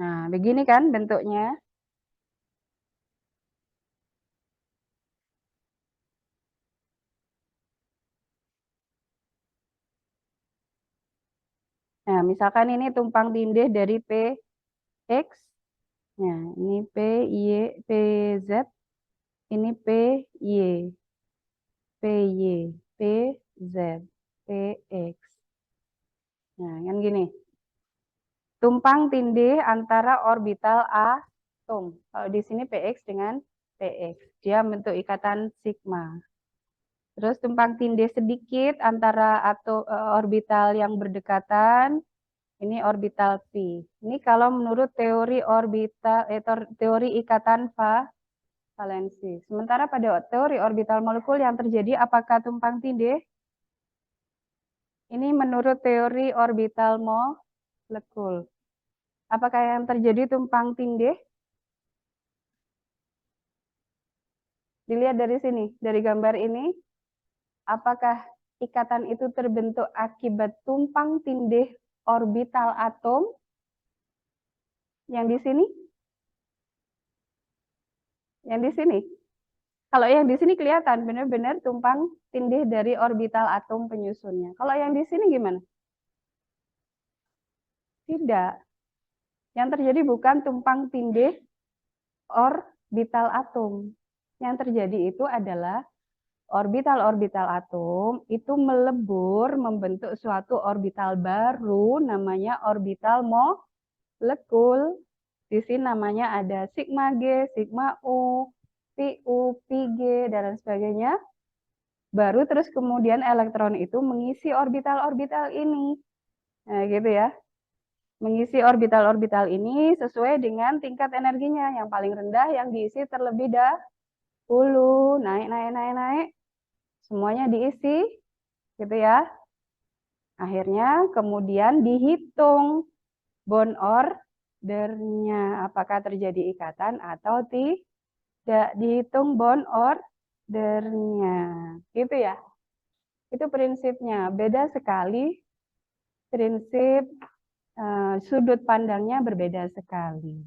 Nah, begini kan bentuknya. Nah, misalkan ini tumpang tindih dari PX. Nah, ini PY, PZ. Ini PY, PY, PZ, PX. Nah, kan gini. Tumpang tindih antara orbital atom. Kalau di sini PX dengan PX. Dia bentuk ikatan sigma. Terus tumpang tindih sedikit antara orbital yang berdekatan. Ini orbital P. Ini kalau menurut teori teori ikatan valensi. Sementara pada teori orbital molekul yang terjadi apakah tumpang tindih? Ini menurut teori orbital molekul. Apakah yang terjadi tumpang tindih? Dilihat dari sini, dari gambar ini. Apakah ikatan itu terbentuk akibat tumpang tindih orbital atom? Yang di sini? Yang di sini? Kalau yang di sini kelihatan benar-benar tumpang tindih dari orbital atom penyusunnya. Kalau yang di sini gimana? Tidak. Yang terjadi bukan tumpang tindih orbital atom. Yang terjadi itu adalah orbital-orbital atom itu melebur membentuk suatu orbital baru namanya orbital molekul. Di sini namanya ada sigma G, sigma U, PU, PG, dan lain sebagainya. Baru terus kemudian elektron itu mengisi orbital-orbital ini. Nah, gitu ya. Mengisi orbital-orbital ini sesuai dengan tingkat energinya. Yang paling rendah yang diisi terlebih dahulu. Naik, naik, naik, naik. Semuanya diisi. Gitu ya. Akhirnya kemudian dihitung bond ordernya. Apakah terjadi ikatan atau tidak. Dihitung bond ordernya. Gitu ya. Itu prinsipnya. Beda sekali prinsip sudut pandangnya berbeda sekali.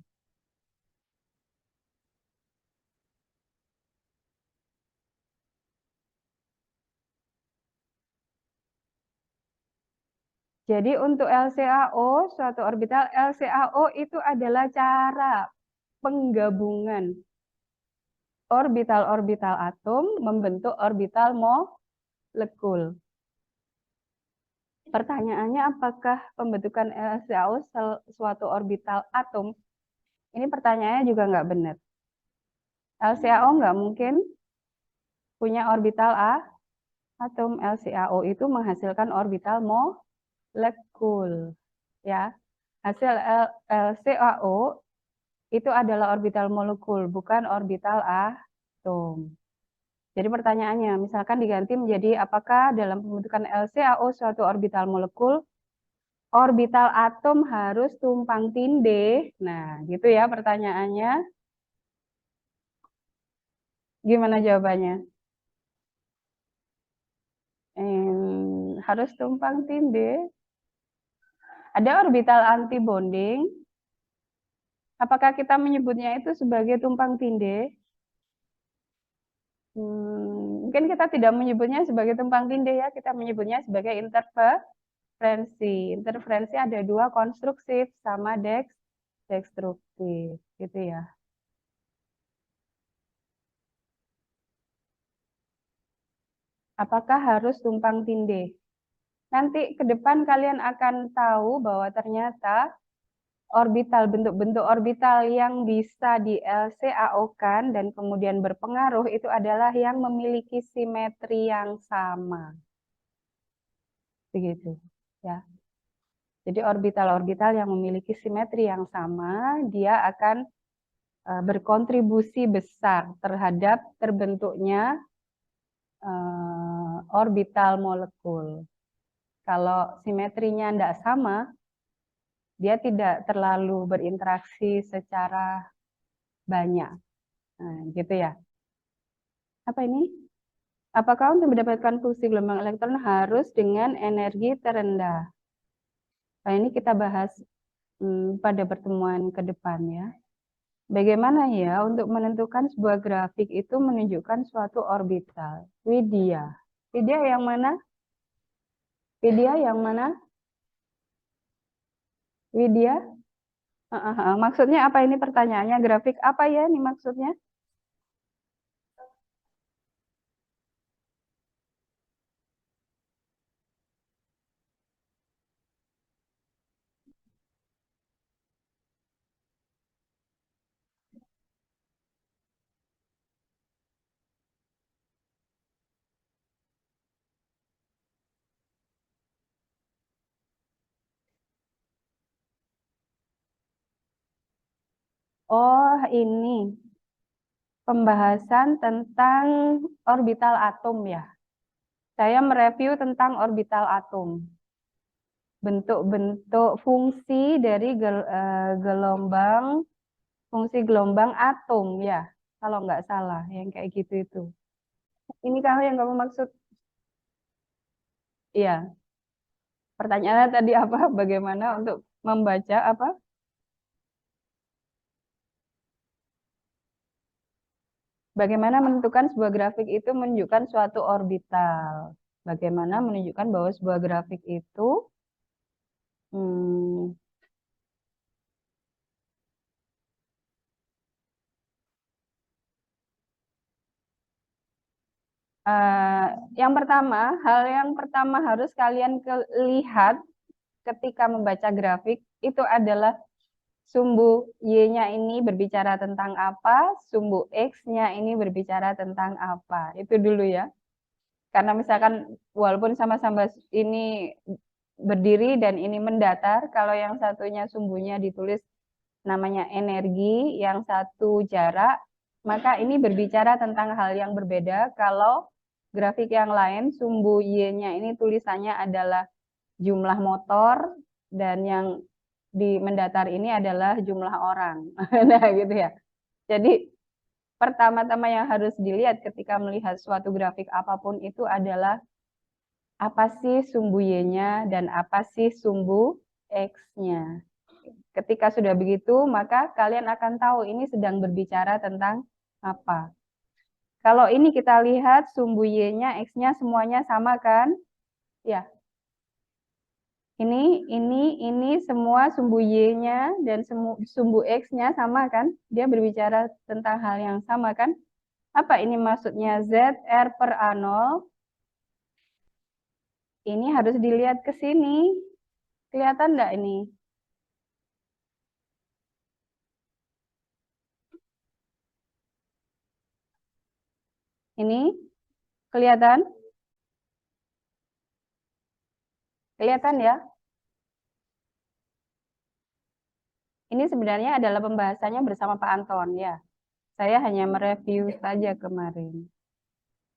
Jadi untuk LCAO, suatu orbital LCAO itu adalah cara penggabungan orbital-orbital atom membentuk orbital molekul. Pertanyaannya, apakah pembentukan LCAO suatu orbital atom? Ini pertanyaannya juga nggak benar. LCAO nggak mungkin punya orbital atom. LCAO itu menghasilkan orbital molekul. Ya, hasil LCAO itu adalah orbital molekul, bukan orbital atom. Jadi pertanyaannya, misalkan diganti menjadi apakah dalam pembentukan LCAO suatu orbital molekul, orbital atom harus tumpang tindih? Nah, gitu ya pertanyaannya. Gimana jawabannya? Harus tumpang tindih. Ada orbital antibonding. Apakah kita menyebutnya itu sebagai tumpang tindih? Mungkin kita tidak menyebutnya sebagai tumpang tindih ya, kita menyebutnya sebagai interferensi. Interferensi ada dua, konstruktif sama destruktif, gitu ya. Apakah harus tumpang tindih? Nanti ke depan kalian akan tahu bahwa ternyata orbital, bentuk-bentuk orbital yang bisa di LCAO-kan dan kemudian berpengaruh itu adalah yang memiliki simetri yang sama. Begitu, ya. Jadi orbital-orbital yang memiliki simetri yang sama, dia akan berkontribusi besar terhadap terbentuknya orbital molekul. Kalau simetrinya tidak sama, dia tidak terlalu berinteraksi secara banyak. Nah, gitu ya. Apa ini? Apakah untuk mendapatkan fungsi gelombang elektron harus dengan energi terendah? Nah, ini kita bahas pada pertemuan ke depan ya. Bagaimana ya untuk menentukan sebuah grafik itu menunjukkan suatu orbital? Widya. Widya yang mana? Widya yang mana? Widya? Maksudnya apa ini pertanyaannya? Grafik apa ya ini maksudnya? Oh, ini pembahasan tentang orbital atom ya. Saya mereview tentang orbital atom. Bentuk-bentuk fungsi dari gelombang, fungsi gelombang atom ya. Kalau nggak salah, yang kayak gitu itu. Ini kalau yang kamu maksud? Iya. Pertanyaannya tadi apa? Bagaimana untuk membaca apa? Bagaimana menentukan sebuah grafik itu menunjukkan suatu orbital? Bagaimana menunjukkan bahwa sebuah grafik itu hmm, yang pertama, hal yang pertama harus kalian lihat ketika membaca grafik itu adalah sumbu Y-nya ini berbicara tentang apa, sumbu X-nya ini berbicara tentang apa. Itu dulu ya. Karena misalkan walaupun sama-sama ini berdiri dan ini mendatar, kalau yang satunya sumbunya ditulis namanya energi, yang satu jarak, maka ini berbicara tentang hal yang berbeda. Kalau grafik yang lain, sumbu Y-nya ini tulisannya adalah jumlah motor, dan yang di mendatar ini adalah jumlah orang. Nah, gitu ya. Jadi, pertama-tama yang harus dilihat ketika melihat suatu grafik apapun itu adalah apa sih sumbu Y-nya dan apa sih sumbu X-nya. Ketika sudah begitu, maka kalian akan tahu ini sedang berbicara tentang apa. Kalau ini kita lihat sumbu Y-nya, X-nya semuanya sama kan? Ya. Ini semua sumbu Y-nya dan sumbu X-nya sama kan? Dia berbicara tentang hal yang sama kan? Apa ini maksudnya ZR per A0? Ini harus dilihat ke sini. Kelihatan enggak ini? Ini kelihatan? Kelihatan ya? Ini sebenarnya adalah pembahasannya bersama Pak Anton ya. Saya hanya mereview saja kemarin.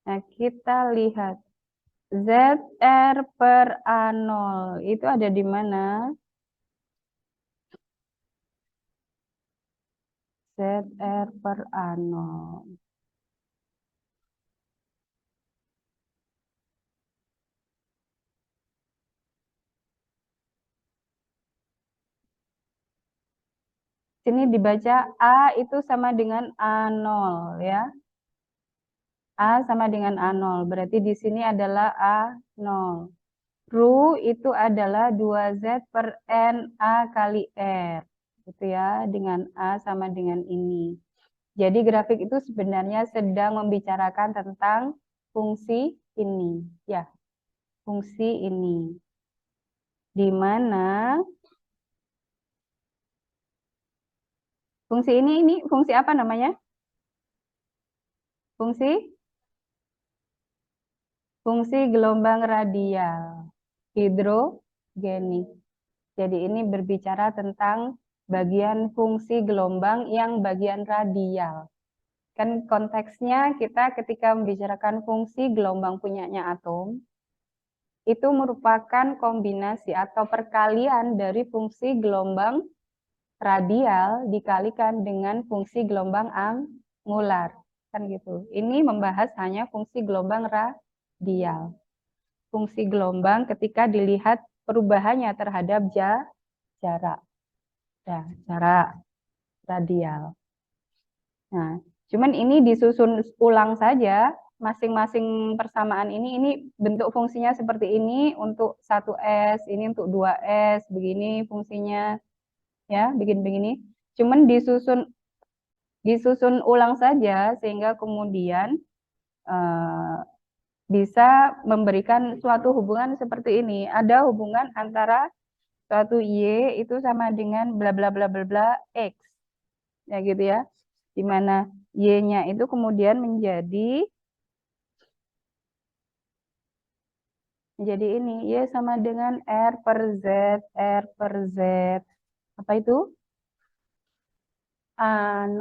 Nah, kita lihat ZR per A0 itu ada di mana? ZR per A0. Sini dibaca A itu sama dengan A0 ya. A sama dengan A0. Berarti di sini adalah A0. Ru itu adalah 2Z per N A kali R. Gitu ya, dengan A sama dengan ini. Jadi grafik itu sebenarnya sedang membicarakan tentang fungsi ini. Ya, fungsi ini. Di mana fungsi ini fungsi apa namanya? Fungsi gelombang radial, hidrogenik. Jadi ini berbicara tentang bagian fungsi gelombang yang bagian radial. Kan konteksnya kita ketika membicarakan fungsi gelombang punyanya atom, itu merupakan kombinasi atau perkalian dari fungsi gelombang radial dikalikan dengan fungsi gelombang angular. Kan gitu. Ini membahas hanya fungsi gelombang radial. Fungsi gelombang ketika dilihat perubahannya terhadap jarak. Ya, jarak radial. Nah, cuman ini disusun ulang saja. Masing-masing persamaan ini bentuk fungsinya seperti ini untuk 1S, ini untuk 2S, begini fungsinya. Ya, begini. Cuman disusun ulang saja sehingga kemudian bisa memberikan suatu hubungan seperti ini. Ada hubungan antara suatu Y itu sama dengan bla bla bla bla bla X. Ya gitu ya. Di mana Y-nya itu kemudian menjadi ini. Y sama dengan R per Z, R per Z. Apa itu? A0,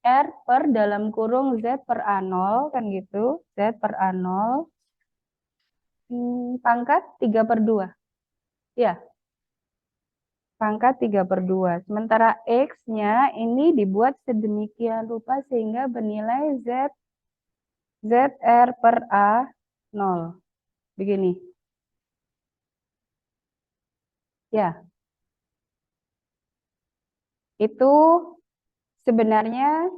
R per dalam kurung Z per A0, kan gitu. Z per A0, pangkat 3/2. Ya, pangkat 3/2. Sementara X-nya ini dibuat sedemikian rupa sehingga bernilai ZR per A0. Begini. Ya, itu sebenarnya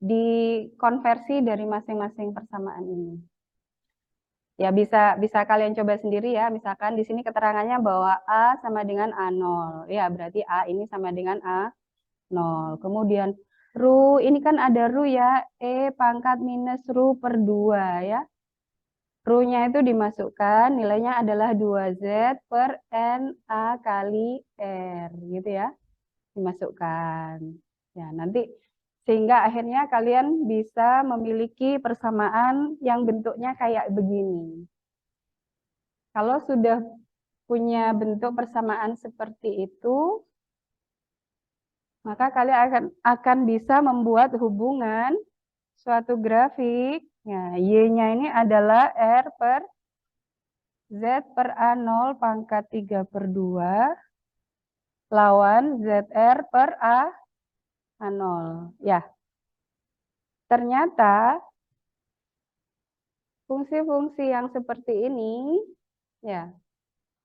dikonversi dari masing-masing persamaan ini. Ya bisa kalian coba sendiri ya. Misalkan di sini keterangannya bahwa A sama dengan A0. Ya berarti A ini sama dengan A0. Kemudian Ru, ini kan ada Ru ya. E pangkat minus Ru per 2 ya. Ru-nya itu dimasukkan, nilainya adalah 2Z per NA kali R. Gitu ya. Dimasukkan. Ya nanti sehingga akhirnya kalian bisa memiliki persamaan yang bentuknya kayak begini. Kalau sudah punya bentuk persamaan seperti itu, maka kalian akan bisa membuat hubungan suatu grafik. Nah, Y-nya ini adalah R per Z per A0 pangkat 3/2 lawan ZR per A0. Ya, ternyata fungsi-fungsi yang seperti ini, ya,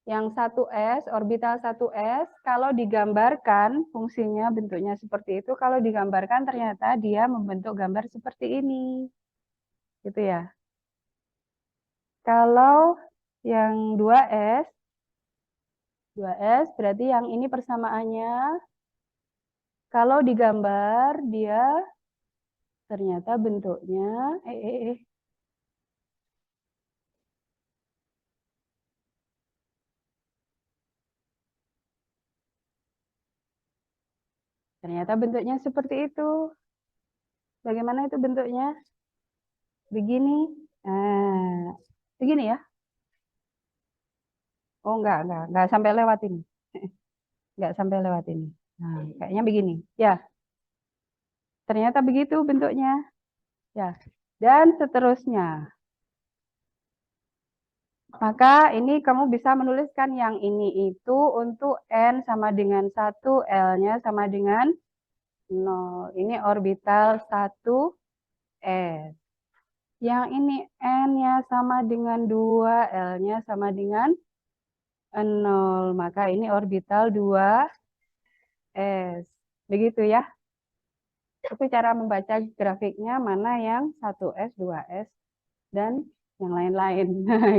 yang 1S, orbital 1S, kalau digambarkan fungsinya bentuknya seperti itu, kalau digambarkan ternyata dia membentuk gambar seperti ini. Gitu ya. Kalau yang 2S, 2S, berarti yang ini persamaannya. Kalau digambar, dia ternyata bentuknya, ternyata bentuknya seperti itu. Bagaimana itu bentuknya? Begini. Nah, begini ya. Oh, enggak sampai lewat ini. Enggak sampai lewat ini. Nah, kayaknya begini. Ya, ternyata begitu bentuknya. Ya, dan seterusnya. Maka ini kamu bisa menuliskan yang ini itu untuk N sama dengan 1, L-nya sama dengan 0. Ini orbital 1 S. Yang ini N-nya sama dengan 2, L-nya sama dengan 0. Maka ini orbital 2 S. Begitu ya. Itu cara membaca grafiknya mana yang 1S, 2S, dan yang lain-lain.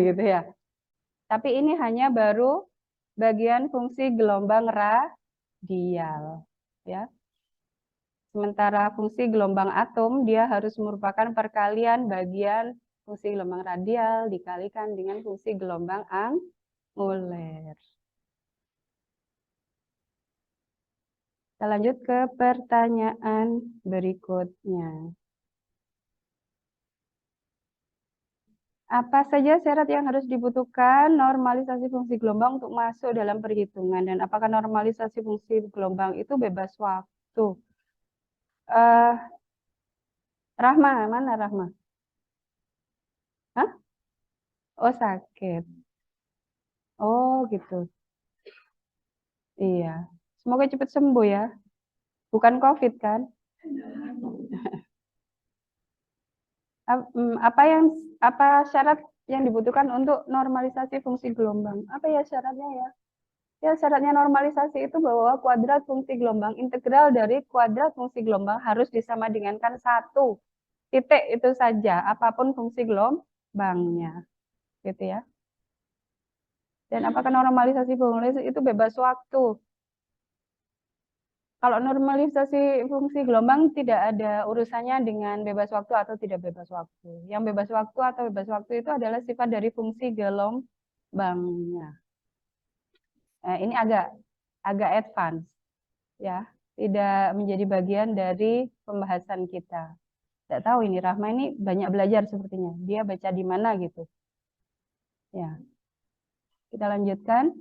Gitu ya. Tapi ini hanya baru bagian fungsi gelombang radial. Ya. Sementara fungsi gelombang atom, dia harus merupakan perkalian bagian fungsi gelombang radial dikalikan dengan fungsi gelombang anguler. Kita lanjut ke pertanyaan berikutnya. Apa saja syarat yang harus dibutuhkan normalisasi fungsi gelombang untuk masuk dalam perhitungan? Dan apakah normalisasi fungsi gelombang itu bebas waktu? Rahma, mana Rahma? Hah? Oh, sakit. Oh, gitu. Iya. Semoga cepat sembuh ya. Bukan COVID kan? Apa syarat yang dibutuhkan untuk normalisasi fungsi gelombang? Apa ya syaratnya ya? Ya, syaratnya normalisasi itu bahwa kuadrat fungsi gelombang integral dari kuadrat fungsi gelombang harus disama dengankan 1. Titik itu saja, apapun fungsi gelombangnya. Gitu ya. Dan apakah normalisasi fungsi itu bebas waktu? Kalau normalisasi fungsi gelombang tidak ada urusannya dengan bebas waktu atau tidak bebas waktu. Yang bebas waktu atau bebas waktu itu adalah sifat dari fungsi gelombangnya. Ini agak advance ya, tidak menjadi bagian dari pembahasan kita. Tidak tahu ini Rahma ini banyak belajar sepertinya. Dia baca di mana gitu. Ya, kita lanjutkan.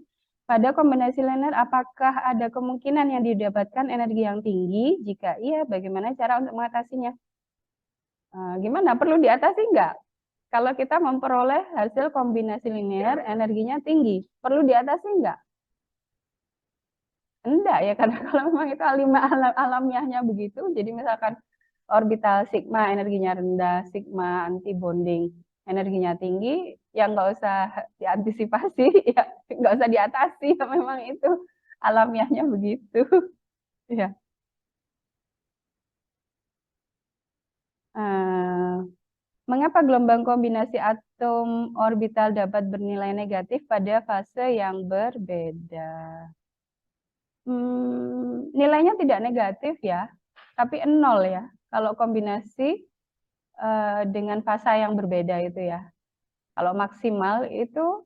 Pada kombinasi linear, apakah ada kemungkinan yang didapatkan energi yang tinggi? Jika iya, bagaimana cara untuk mengatasinya? Gimana? Perlu diatasi enggak? Kalau kita memperoleh hasil kombinasi linear, energinya tinggi. Perlu diatasi enggak? Enggak ya, karena kalau memang itu alamiahnya begitu, jadi misalkan orbital sigma energinya rendah, sigma anti bonding energinya tinggi, ya nggak usah diantisipasi, ya nggak usah diatasi, ya memang itu alamiahnya begitu. Ya. Mengapa gelombang kombinasi atom orbital dapat bernilai negatif pada fase yang berbeda? Nilainya tidak negatif ya, tapi 0 ya. Kalau kombinasi dengan fasa yang berbeda itu ya. Kalau maksimal itu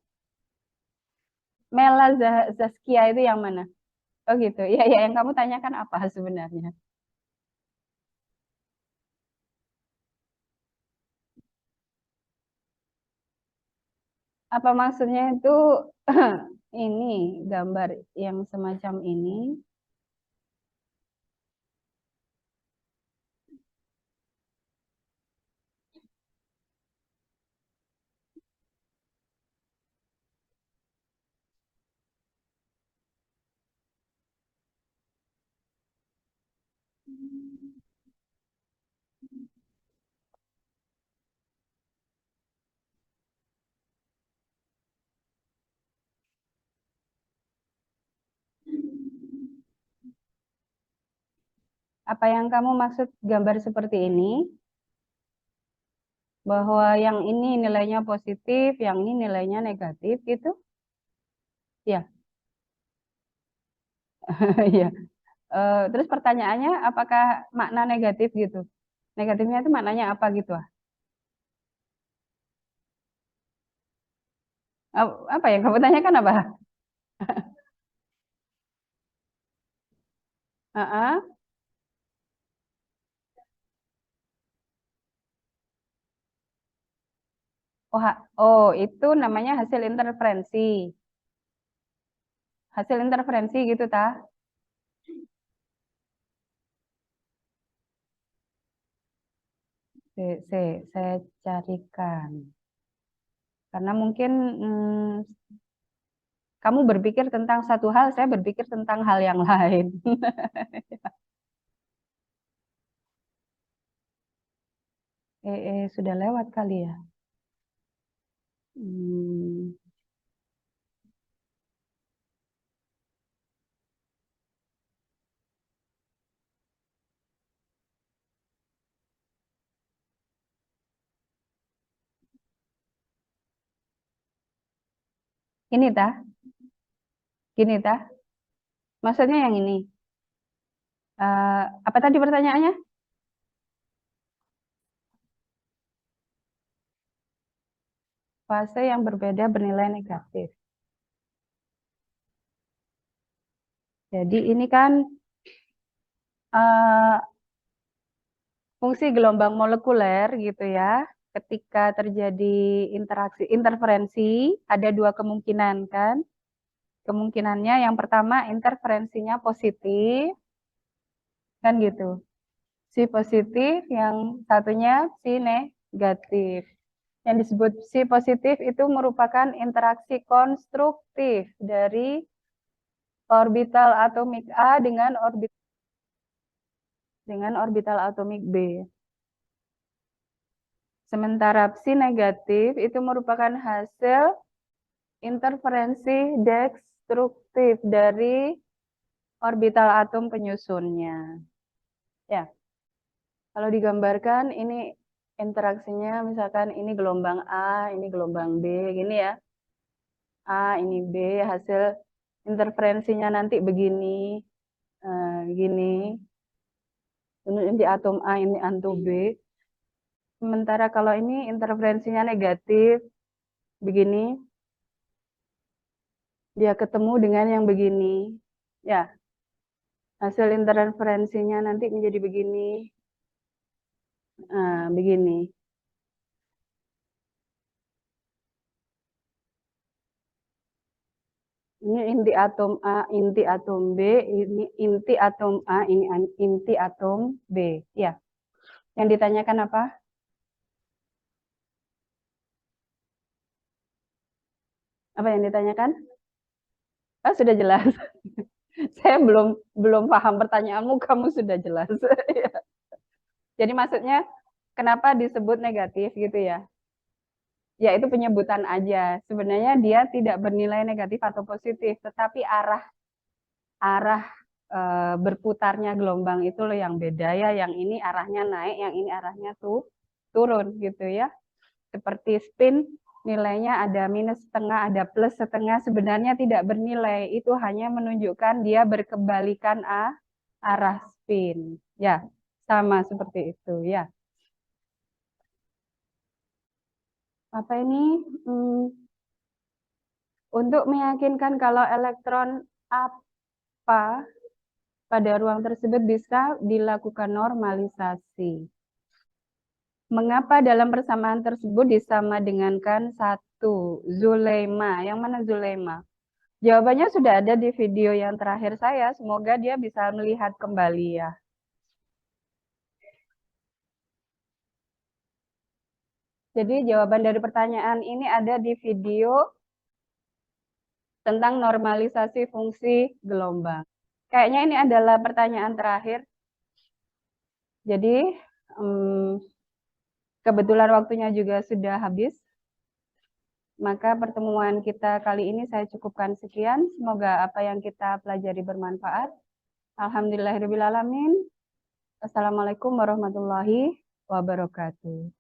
Mela Zaskia itu yang mana? Oh gitu. Iya, ya, yang kamu tanyakan apa sebenarnya? Apa maksudnya itu ini gambar yang semacam ini? Apa yang kamu maksud gambar seperti ini? Bahwa yang ini nilainya positif, yang ini nilainya negatif gitu? Ya. Iya. Terus pertanyaannya apakah makna negatif gitu? Negatifnya itu maknanya apa gitu? Apa yang kamu tanyakan apa? Heeh. Oh, oh, itu namanya hasil interferensi. Hasil interferensi gitu tah? Saya carikan. Karena mungkin kamu berpikir tentang satu hal, saya berpikir tentang hal yang lain. Sudah lewat kali ya. Hmm, ini tah, gini tah. Maksudnya yang ini. Apa tadi pertanyaannya? Fase yang berbeda bernilai negatif. Jadi ini kan eh, fungsi gelombang molekuler gitu ya. Ketika terjadi interaksi interferensi, ada dua kemungkinan kan. Kemungkinannya yang pertama interferensinya positif, kan gitu. Si positif, yang satunya si negatif. Yang disebut si positif itu merupakan interaksi konstruktif dari orbital atomik A dengan orbital atomik B. Sementara psi negatif itu merupakan hasil interferensi destruktif dari orbital atom penyusunnya. Ya, kalau digambarkan ini interaksinya misalkan ini gelombang A, ini gelombang B, gini ya. A, ini B, hasil interferensinya nanti begini, gini. Ini atom A, ini atom B. Sementara kalau ini interferensinya negatif, begini, dia ketemu dengan yang begini. Ya, hasil interferensinya nanti menjadi begini. Begini. Ini inti atom A, inti atom B, ini inti atom A, ini inti atom B. Ya, yang ditanyakan apa? Apa yang ditanyakan? Oh, sudah jelas. Saya belum paham pertanyaanmu, kamu sudah jelas. Jadi maksudnya kenapa disebut negatif gitu ya? Ya itu penyebutan aja. Sebenarnya dia tidak bernilai negatif atau positif, tetapi arah arah berputarnya gelombang itu loh yang beda ya. Yang ini arahnya naik, yang ini arahnya tuh turun gitu ya. Seperti spin nilainya ada minus setengah, ada plus setengah, sebenarnya tidak bernilai. Itu hanya menunjukkan dia berkebalikan arah spin. Ya, sama seperti itu ya. Apa ini? Hmm, untuk meyakinkan kalau elektron apa pada ruang tersebut bisa dilakukan normalisasi. Mengapa dalam persamaan tersebut disama dengankan satu Zulema? Yang mana Zulema? Jawabannya sudah ada di video yang terakhir saya. Semoga dia bisa melihat kembali ya. Jadi jawaban dari pertanyaan ini ada di video tentang normalisasi fungsi gelombang. Kayaknya ini adalah pertanyaan terakhir. Jadi kebetulan waktunya juga sudah habis. Maka pertemuan kita kali ini saya cukupkan sekian. Semoga apa yang kita pelajari bermanfaat. Alhamdulillahirrahmanirrahim. Assalamualaikum warahmatullahi wabarakatuh.